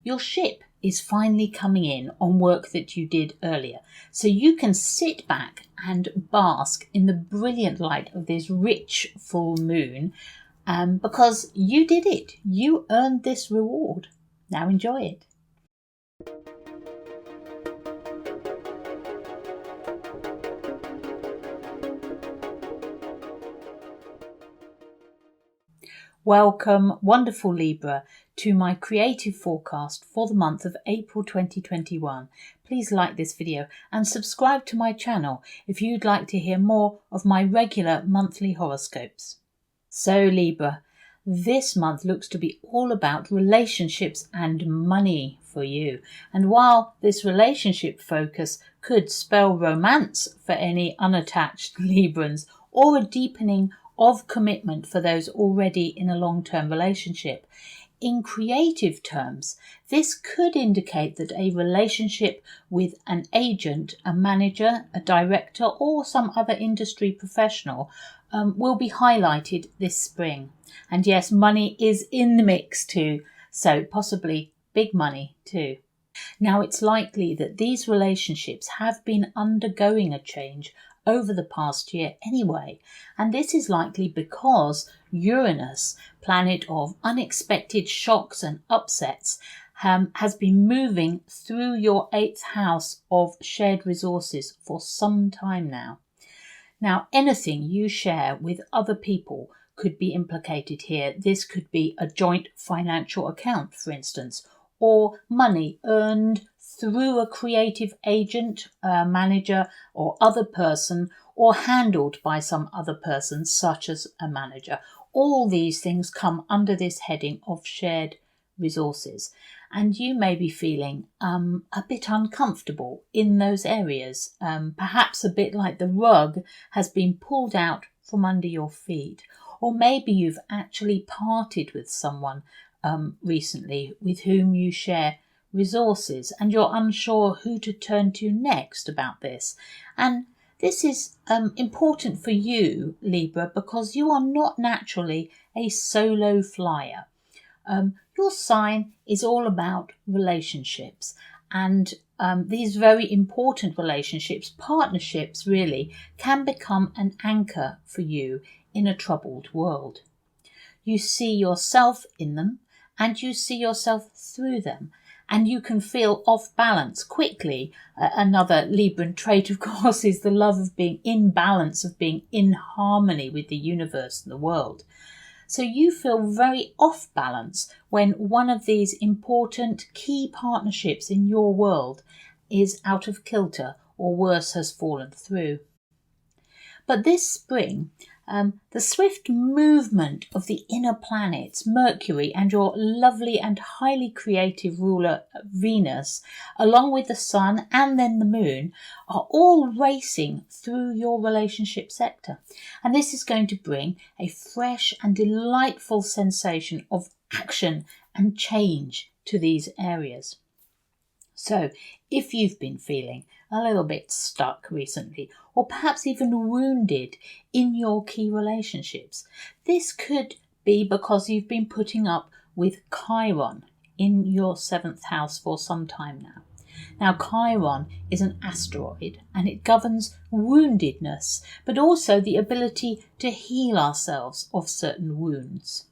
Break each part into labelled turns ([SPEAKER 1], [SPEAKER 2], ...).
[SPEAKER 1] your ship is finally coming in on work that you did earlier. So you can sit back and bask in the brilliant light of this rich full moon because you did it. You earned this reward. Now enjoy it. Welcome, wonderful Libra, to my creative forecast for the month of April 2021. Please like this video and subscribe to my channel if you'd like to hear more of my regular monthly horoscopes. So Libra, this month looks to be all about relationships and money for you. And while this relationship focus could spell romance for any unattached Librans or a deepening of commitment for those already in a long-term relationship, in creative terms, this could indicate that a relationship with an agent, a manager, a director, or some other industry professional will be highlighted this spring. And yes, money is in the mix too, so possibly big money too. Now, it's likely that these relationships have been undergoing a change over the past year anyway, and this is likely because Uranus, planet of unexpected shocks and upsets, has been moving through your 8th house of shared resources for some time now. Now, anything you share with other people could be implicated here. This could be a joint financial account, for instance, or money earned through a creative agent, manager, or other person, or handled by some other person, such as a manager. All these things come under this heading of shared resources. And you may be feeling a bit uncomfortable in those areas, perhaps a bit like the rug has been pulled out from under your feet. Or maybe you've actually parted with someone recently with whom you share resources and you're unsure who to turn to next about this. And this is important for you, Libra, because you are not naturally a solo flyer. Your sign is all about relationships, and these very important relationships, partnerships really, can become an anchor for you in a troubled world. You see yourself in them and you see yourself through them. And you can feel off balance quickly. Another Libran trait, of course, is the love of being in balance, of being in harmony with the universe and the world. So you feel very off balance when one of these important key partnerships in your world is out of kilter or worse, has fallen through. But this spring, the swift movement of the inner planets, Mercury, and your lovely and highly creative ruler Venus, along with the Sun and then the Moon, are all racing through your relationship sector. And this is going to bring a fresh and delightful sensation of action and change to these areas. So, if you've been feeling a little bit stuck recently, or perhaps even wounded in your key relationships, this could be because you've been putting up with Chiron in your 7th house for some time now. Now, Chiron is an asteroid and it governs woundedness, but also the ability to heal ourselves of certain wounds.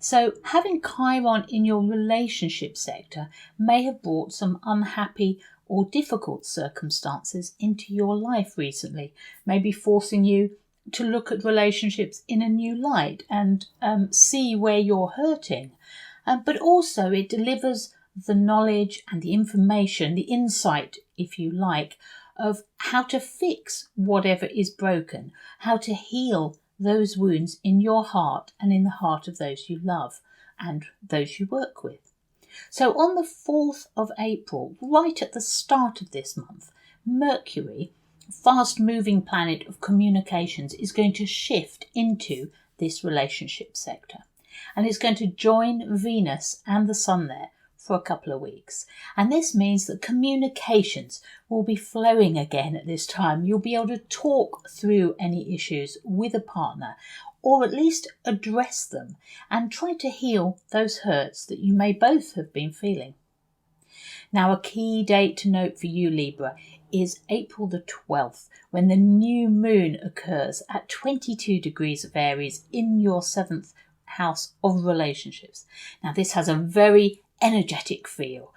[SPEAKER 1] So having Chiron in your relationship sector may have brought some unhappy or difficult circumstances into your life recently, maybe forcing you to look at relationships in a new light and see where you're hurting. But also it delivers the knowledge and the information, the insight, if you like, of how to fix whatever is broken, how to heal those wounds in your heart and in the heart of those you love and those you work with. So on the 4th of April, right at the start of this month, Mercury, fast-moving planet of communications, is going to shift into this relationship sector. And it's going to join Venus and the Sun there for a couple of weeks. And this means that communications will be flowing again at this time. You'll be able to talk through any issues with a partner, or at least address them and try to heal those hurts that you may both have been feeling. Now, a key date to note for you, Libra, is April the 12th, when the new moon occurs at 22 degrees of Aries in your 7th house of relationships. Now, this has a very energetic feel.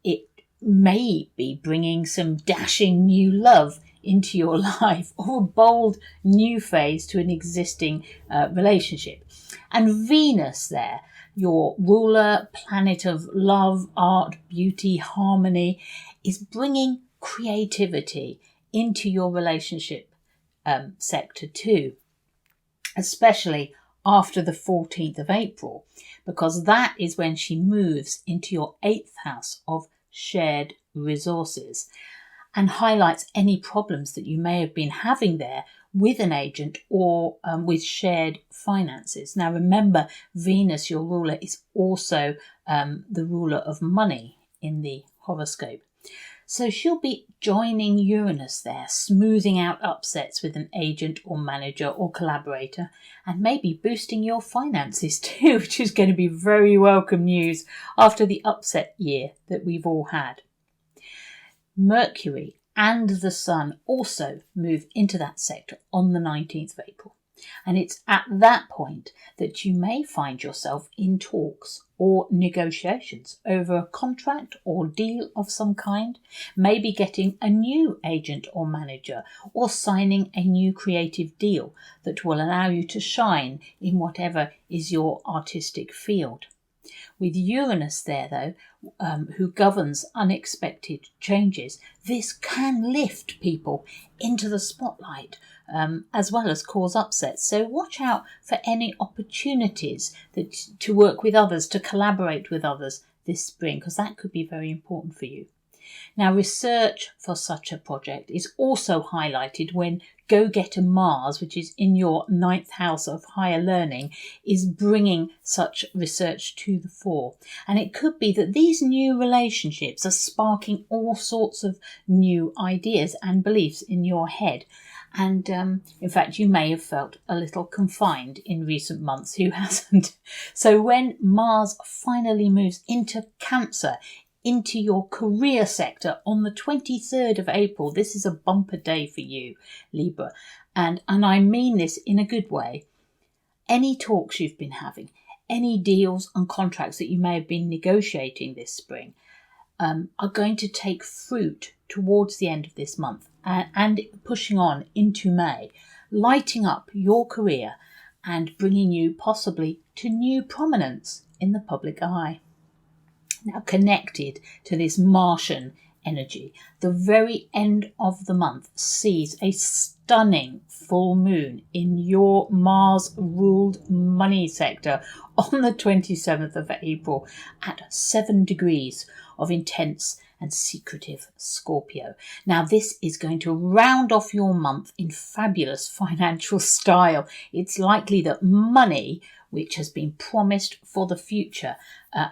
[SPEAKER 1] It may be bringing some dashing new love into your life, or a bold new phase to an existing relationship. And Venus there, your ruler planet of love, art, beauty, harmony, is bringing creativity into your relationship sector too, especially after the 14th of April, because that is when she moves into your 8th house of shared resources and highlights any problems that you may have been having there with an agent or with shared finances. Now remember, Venus, your ruler, is also the ruler of money in the horoscope. So she'll be joining Uranus there, smoothing out upsets with an agent or manager or collaborator, and maybe boosting your finances too, which is going to be very welcome news after the upset year that we've all had. Mercury and the Sun also move into that sector on the 19th of April. And it's at that point that you may find yourself in talks or negotiations over a contract or deal of some kind, maybe getting a new agent or manager, or signing a new creative deal that will allow you to shine in whatever is your artistic field. With Uranus there, though, who governs unexpected changes, this can lift people into the spotlight, as well as cause upsets. So watch out for any opportunities to work with others, to collaborate with others this spring, because that could be very important for you. Now, research for such a project is also highlighted when Go-Getter Mars, which is in your 9th house of higher learning, is bringing such research to the fore. And it could be that these new relationships are sparking all sorts of new ideas and beliefs in your head. And in fact, you may have felt a little confined in recent months. Who hasn't? So when Mars finally moves into Cancer, into your career sector on the 23rd of April, this is a bumper day for you, Libra. And I mean this in a good way. Any talks you've been having, any deals and contracts that you may have been negotiating this spring are going to take fruit towards the end of this month and pushing on into May, lighting up your career and bringing you possibly to new prominence in the public eye. Now, connected to this Martian energy, the very end of the month sees a stunning full moon in your Mars-ruled money sector on the 27th of April at 7 degrees of intense and secretive Scorpio. Now, this is going to round off your month in fabulous financial style. It's likely that money, which has been promised for the future,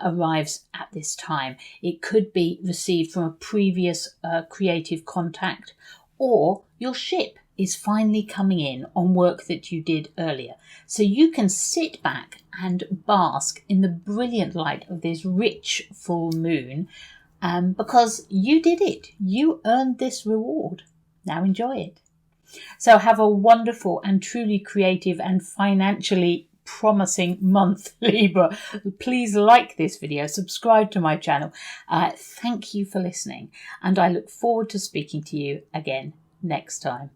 [SPEAKER 1] arrives at this time. It could be received from a previous creative contact, or your ship is finally coming in on work that you did earlier. So you can sit back and bask in the brilliant light of this rich full moon, because you did it. You earned this reward. Now enjoy it. So have a wonderful and truly creative and financially promising month, Libra. Please like this video, subscribe to my channel. Thank you for listening, and I look forward to speaking to you again next time.